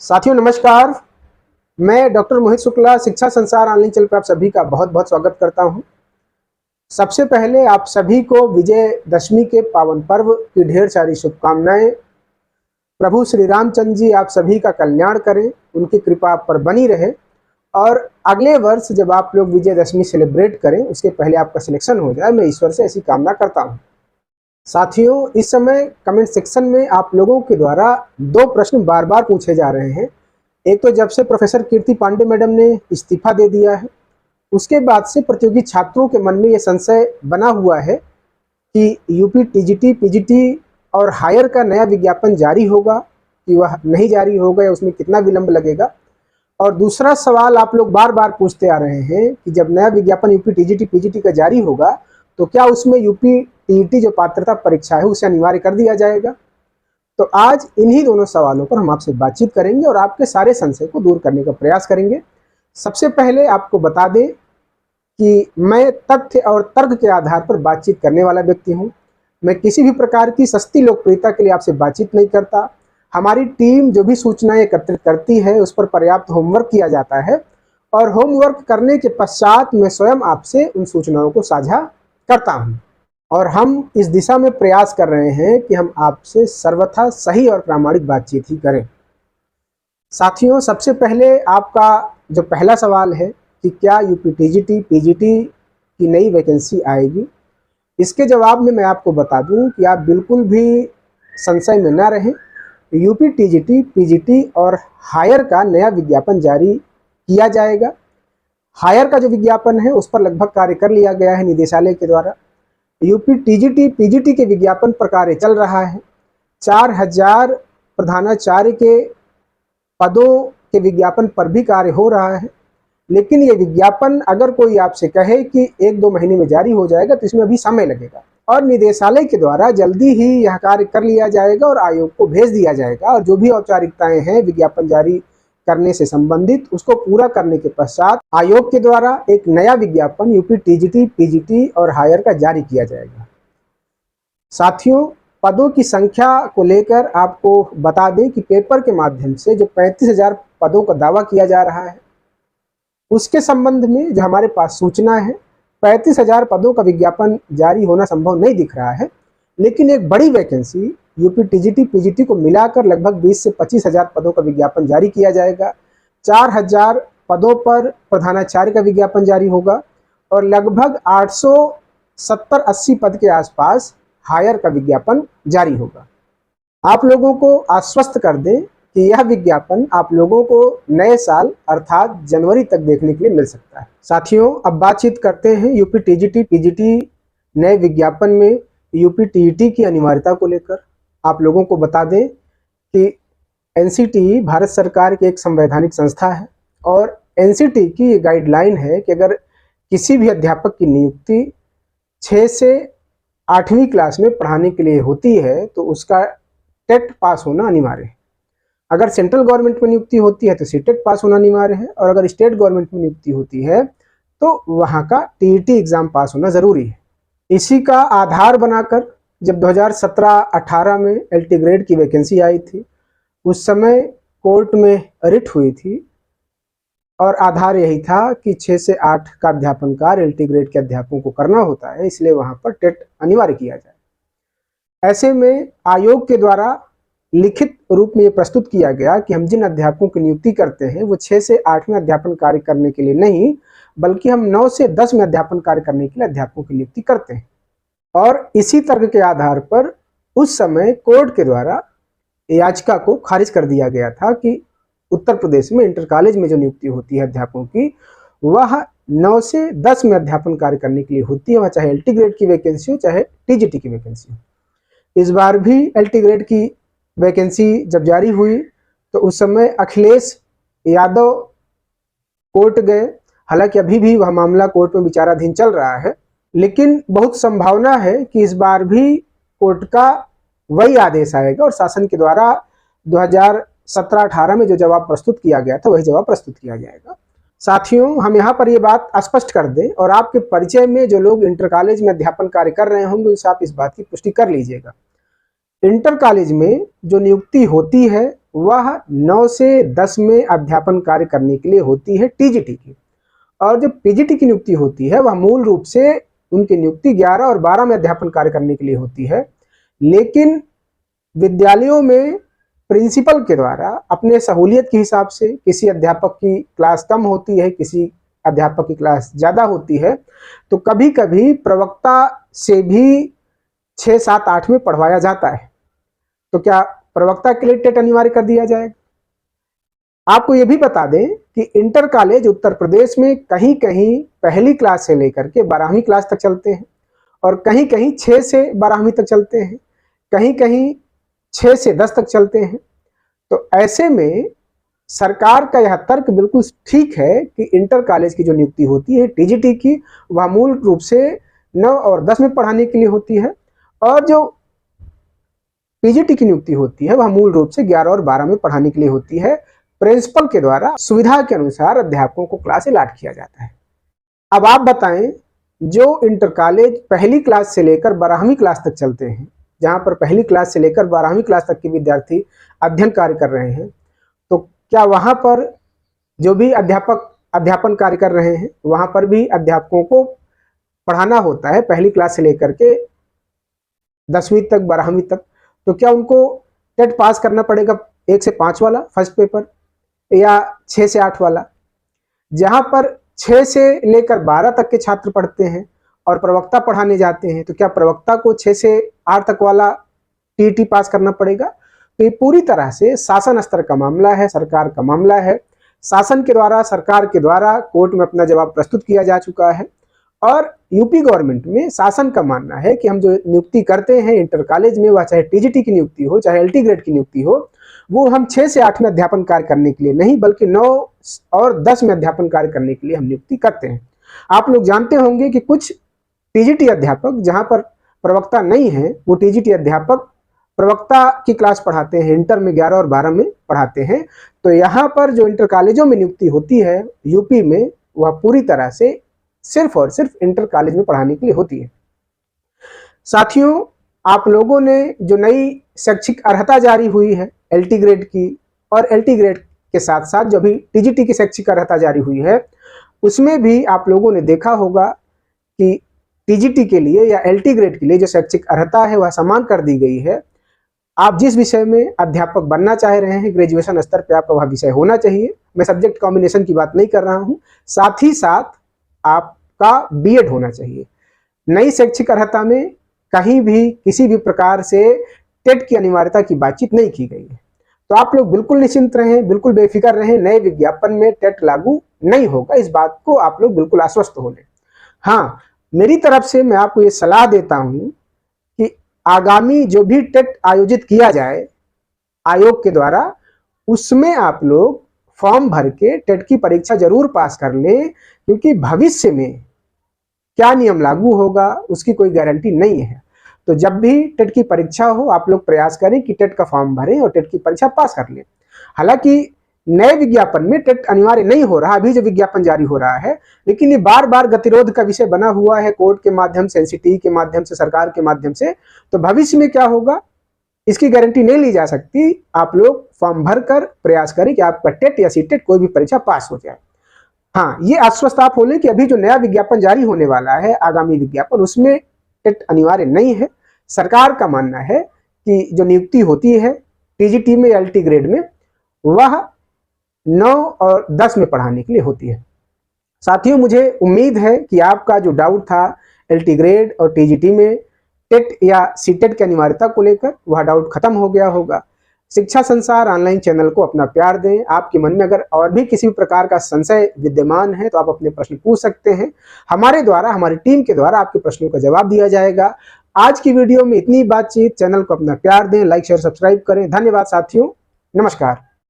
साथियों नमस्कार। मैं डॉक्टर मोहित शुक्ला शिक्षा संसार ऑनलाइन चैनल पर आप सभी का बहुत बहुत स्वागत करता हूं। सबसे पहले आप सभी को विजयदशमी के पावन पर्व की ढेर सारी शुभकामनाएं। प्रभु श्री रामचंद्र जी आप सभी का कल्याण करें, उनकी कृपा आप पर बनी रहे और अगले वर्ष जब आप लोग विजयदशमी सेलिब्रेट करें उसके पहले आपका सिलेक्शन हो जाए, मैं ईश्वर से ऐसी कामना करता हूँ। साथियों, इस समय कमेंट सेक्शन में आप लोगों के द्वारा दो प्रश्न बार बार पूछे जा रहे हैं। एक तो जब से प्रोफेसर कीर्ति पांडे मैडम ने इस्तीफा दे दिया है, उसके बाद से प्रतियोगी छात्रों के मन में यह संशय बना हुआ है कि यूपी टीजीटी पीजीटी और हायर का नया विज्ञापन जारी होगा कि वह नहीं जारी होगा या उसमें कितना विलंब लगेगा। और दूसरा सवाल आप लोग बार बार पूछते आ रहे हैं कि जब नया विज्ञापन यूपी टीजीटी पीजीटी का जारी होगा तो क्या उसमें यूपी टीईटी जो पात्रता परीक्षा है उसे अनिवार्य कर दिया जाएगा। तो आज इन्हीं दोनों सवालों पर हम आपसे बातचीत करेंगे और आपके सारे संशय को दूर करने का प्रयास करेंगे। सबसे पहले आपको बता दें कि मैं तथ्य और तर्क के आधार पर बातचीत करने वाला व्यक्ति हूं। मैं किसी भी प्रकार की सस्ती लोकप्रियता के लिए आपसे बातचीत नहीं करता। हमारी टीम जो भी सूचनाएं एकत्रित करती है उस पर पर्याप्त होमवर्क किया जाता है और होमवर्क करने के पश्चात मैं स्वयं आपसे उन सूचनाओं को साझा करता हूं। और हम इस दिशा में प्रयास कर रहे हैं कि हम आपसे सर्वथा सही और प्रामाणिक बातचीत ही करें। साथियों, सबसे पहले आपका जो पहला सवाल है कि क्या यूपी टीजीटी पीजीटी की नई वैकेंसी आएगी, इसके जवाब में मैं आपको बता दूं कि आप बिल्कुल भी संशय में न रहें। यूपी टीजीटी पीजीटी और हायर का नया विज्ञापन जारी किया जाएगा। हायर का जो विज्ञापन है उस पर लगभग कार्य कर लिया गया है निदेशालय के द्वारा। यूपी टीजीटी पीजीटी के विज्ञापन पर कार्य चल रहा है। 4000 प्रधानाचार्य के पदों के विज्ञापन पर भी कार्य हो रहा है। लेकिन ये विज्ञापन अगर कोई आपसे कहे कि 1-2 महीने में जारी हो जाएगा तो इसमें अभी समय लगेगा और निदेशालय के द्वारा जल्दी ही यह कार्य कर लिया जाएगा और आयोग को भेज दिया जाएगा और जो भी औपचारिकताएं हैं विज्ञापन जारी करने से संबंधित उसको पूरा करने के पश्चात आयोग के द्वारा एक नया विज्ञापन यूपी टीजीटी पीजीटी और हायर का जारी किया जाएगा। साथियों, पदों की संख्या को लेकर आपको बता दें कि पेपर के माध्यम से जो 35,000 पदों का दावा किया जा रहा है उसके संबंध में जो हमारे पास सूचना है 35,000 पदों का विज्ञापन जारी होना संभव नहीं दिख रहा है। लेकिन एक बड़ी वैकेंसी यूपी टीजीटी पीजीटी को मिलाकर लगभग 20 से 25,000 पदों का विज्ञापन जारी किया जाएगा। 4,000 पदों पर प्रधानाचार्य का विज्ञापन जारी होगा और लगभग 870-80 पद के आसपास हायर का विज्ञापन जारी होगा। आप लोगों को आश्वस्त कर दें कि यह विज्ञापन आप लोगों को नए साल अर्थात जनवरी तक देखने के लिए मिल सकता है। साथियों, अब बातचीत करते हैं यूपी टीजीटी पीजीटी नए विज्ञापन में यूपी टीईटी की अनिवार्यता को लेकर। आप लोगों को बता दें कि एनसीटीई भारत सरकार की एक संवैधानिक संस्था है और एनसीटीई की ये गाइडलाइन है कि अगर किसी भी अध्यापक की नियुक्ति 6 से 8वीं क्लास में पढ़ाने के लिए होती है तो उसका टेट पास होना अनिवार्य है। अगर सेंट्रल गवर्नमेंट में नियुक्ति होती है तो सीटेट पास होना अनिवार्य है और अगर स्टेट गवर्नमेंट में नियुक्ति होती है तो वहाँ का टीईटी एग्जाम पास होना ज़रूरी है। इसी का आधार बनाकर जब 2017-18 में एलटी ग्रेड की वैकेंसी आई थी उस समय कोर्ट में रिट हुई थी और आधार यही था कि 6 से 8 का अध्यापन कार्य एलटी ग्रेड के अध्यापकों को करना होता है, इसलिए वहाँ पर टेट अनिवार्य किया जाए। ऐसे में आयोग के द्वारा लिखित रूप में ये प्रस्तुत किया गया कि हम जिन अध्यापकों की नियुक्ति करते हैं वो 6 से 8 में अध्यापन कार्य करने के लिए नहीं बल्कि हम 9 से 10 में अध्यापन कार्य करने के लिए अध्यापकों की नियुक्ति करते हैं। और इसी तर्क के आधार पर उस समय कोर्ट के द्वारा याचिका को खारिज कर दिया गया था कि उत्तर प्रदेश में इंटर कॉलेज में जो नियुक्ति होती है अध्यापकों की वह 9 से 10 में अध्यापन कार्य करने के लिए होती है, वह चाहे एलटी ग्रेड की वैकेंसी हो चाहे टीजीटी की वैकेंसी हो। इस बार भी एलटी ग्रेड की वैकेंसी जब जारी हुई तो उस समय अखिलेश यादव कोर्ट गए। हालांकि अभी भी वह मामला कोर्ट में विचाराधीन चल रहा है, लेकिन बहुत संभावना है कि इस बार भी कोर्ट का वही आदेश आएगा और शासन के द्वारा 2017-18 में जो जवाब प्रस्तुत किया गया था वही जवाब प्रस्तुत किया जाएगा। साथियों, हम यहाँ पर ये बात स्पष्ट कर दें और आपके परिचय में जो लोग इंटर कॉलेज में अध्यापन कार्य कर रहे होंगे उनसे आप इस बात की पुष्टि कर लीजिएगा। इंटर कॉलेज में जो नियुक्ति होती है वह 9 से 10 में अध्यापन कार्य करने के लिए होती है टीजीटी की। और जो पीजीटी की नियुक्ति होती है वह मूल रूप से उनकी नियुक्ति 11 और 12 में अध्यापन कार्य करने के लिए होती है। लेकिन विद्यालयों में प्रिंसिपल के द्वारा अपने सहूलियत के हिसाब से किसी अध्यापक की क्लास कम होती है, किसी अध्यापक की क्लास ज़्यादा होती है, तो कभी कभी प्रवक्ता से भी 6, 7, 8 में पढ़वाया जाता है। तो क्या प्रवक्ता के लिए टेट अनिवार्य कर दिया जाएगा? आपको ये भी बता दें कि इंटर कॉलेज उत्तर प्रदेश में कहीं कहीं पहली क्लास से लेकर के 12वीं क्लास तक चलते हैं और कहीं कहीं 6 से 12वीं तक चलते हैं, कहीं कहीं 6 से 10 तक चलते हैं। तो ऐसे में सरकार का यह तर्क बिल्कुल ठीक है कि इंटर कॉलेज की जो नियुक्ति होती है टीजीटी की, वह मूल रूप से 9 और 10 में पढ़ाने के लिए होती है, और जो पीजीटी की नियुक्ति होती है वह मूल रूप से 11 और 12 में पढ़ाने के लिए होती है। प्रिंसिपल के द्वारा सुविधा के अनुसार अध्यापकों को क्लास अलाट किया जाता है। अब आप बताएं, जो इंटर कॉलेज पहली क्लास से लेकर 12वीं क्लास तक चलते हैं, जहां पर पहली क्लास से लेकर 12वीं क्लास तक के विद्यार्थी अध्ययन कार्य कर रहे हैं, तो क्या वहां पर जो भी अध्यापक अध्यापन कार्य कर रहे हैं वहां पर भी अध्यापकों को पढ़ाना होता है पहली क्लास से लेकर के 10वीं तक, 12वीं तक? तो क्या उनको टेट पास करना पड़ेगा 1 से 5 वाला फर्स्ट पेपर या 6 से 8 वाला? जहां पर 6 से लेकर 12 तक के छात्र पढ़ते हैं और प्रवक्ता पढ़ाने जाते हैं, तो क्या प्रवक्ता को 6 से 8 तक वाला टीटी पास करना पड़ेगा? तो ये पूरी तरह से शासन स्तर का मामला है, सरकार का मामला है। शासन के द्वारा, सरकार के द्वारा कोर्ट में अपना जवाब प्रस्तुत किया जा चुका है और यूपी गवर्नमेंट में शासन का मानना है कि हम जो नियुक्ति करते हैं इंटर कॉलेज में, वह चाहे टीजीटी की नियुक्ति हो चाहे एलटी ग्रेड की नियुक्ति हो, वो हम 6 से 8 में अध्यापन कार्य करने के लिए नहीं बल्कि 9 और 10 में अध्यापन कार्य करने के लिए हम नियुक्ति करते हैं। आप लोग जानते होंगे कि कुछ टीजीटी अध्यापक जहां पर प्रवक्ता नहीं है, वो टीजीटी अध्यापक प्रवक्ता की क्लास पढ़ाते हैं, इंटर में 11 और 12 में पढ़ाते हैं। तो यहाँ पर जो इंटर कॉलेजों में नियुक्ति होती है यूपी में, वह पूरी तरह से सिर्फ और सिर्फ इंटर कॉलेज में पढ़ाने के लिए होती है। साथियों, आप लोगों ने जो नई शैक्षिक अर्हता जारी हुई है एलटी ग्रेड की, और एलटी ग्रेड के साथ साथ जो भी टीजीटी की शैक्षिक अर्हता जारी हुई है, उसमें भी आप लोगों ने देखा होगा कि टीजीटी के लिए या एलटी ग्रेड के लिए जो शैक्षिक अर्हता है वह समान कर दी गई है। आप जिस विषय में अध्यापक बनना चाह रहे हैं, ग्रेजुएशन स्तर पर आपका वह विषय होना चाहिए। मैं सब्जेक्ट कॉम्बिनेशन की बात नहीं कर रहा हूँ, साथ ही साथ आपका बीएड होना चाहिए। नई शैक्षिक अर्हता में कहीं भी किसी भी प्रकार से टेट की अनिवार्यता की बातचीत नहीं की गई है। तो आप लोग बिल्कुल निश्चिंत रहें, बिल्कुल बेफिक्र रहें, नए विज्ञापन में टेट लागू नहीं होगा, इस बात को आप लोग बिल्कुल आश्वस्त हो लें। हाँ, मेरी तरफ से मैं आपको ये सलाह देता हूं कि आगामी जो भी टेट आयोजित किया जाए आयोग के द्वारा, उसमें आप लोग फॉर्म भर के टेट की परीक्षा जरूर पास कर लें, क्योंकि भविष्य में क्या नियम लागू होगा उसकी कोई गारंटी नहीं है। तो जब भी टेट की परीक्षा हो, आप लोग प्रयास करें कि टेट का फॉर्म भरें और टेट की परीक्षा पास कर लें। हालांकि नए विज्ञापन में टेट अनिवार्य नहीं हो रहा, अभी जो विज्ञापन जारी हो रहा है, लेकिन ये बार बार गतिरोध का विषय बना हुआ है कोर्ट के माध्यम से, एनसीटी के माध्यम से, सरकार के माध्यम से। तो भविष्य में क्या होगा इसकी गारंटी नहीं ली जा सकती। आप लोग फॉर्म भर कर प्रयास करें कि आपका टेट या सीटेट कोई भी परीक्षा पास हो जाए। हाँ, ये आश्वस्त आप हो लें कि अभी जो नया विज्ञापन जारी होने वाला है, आगामी विज्ञापन, उसमें टेट अनिवार्य नहीं है। सरकार का मानना है कि जो नियुक्ति होती है टीजीटी में या एलटी ग्रेड में, वह 9 और 10 में पढ़ाने के लिए होती है। साथियों, मुझे उम्मीद है कि आपका जो डाउट था एलटी ग्रेड और टीजीटी में टेट या सीटेट की अनिवार्यता को लेकर, वह डाउट खत्म हो गया होगा। शिक्षा संसार ऑनलाइन चैनल को अपना प्यार दें। आपके मन में अगर और भी किसी प्रकार का संशय विद्यमान है तो आप अपने प्रश्न पूछ सकते हैं। हमारे द्वारा, हमारी टीम के द्वारा आपके प्रश्नों का जवाब दिया जाएगा। आज की वीडियो में इतनी बातचीत। चैनल को अपना प्यार दें, लाइक शेयर सब्सक्राइब करें। धन्यवाद साथियों, नमस्कार।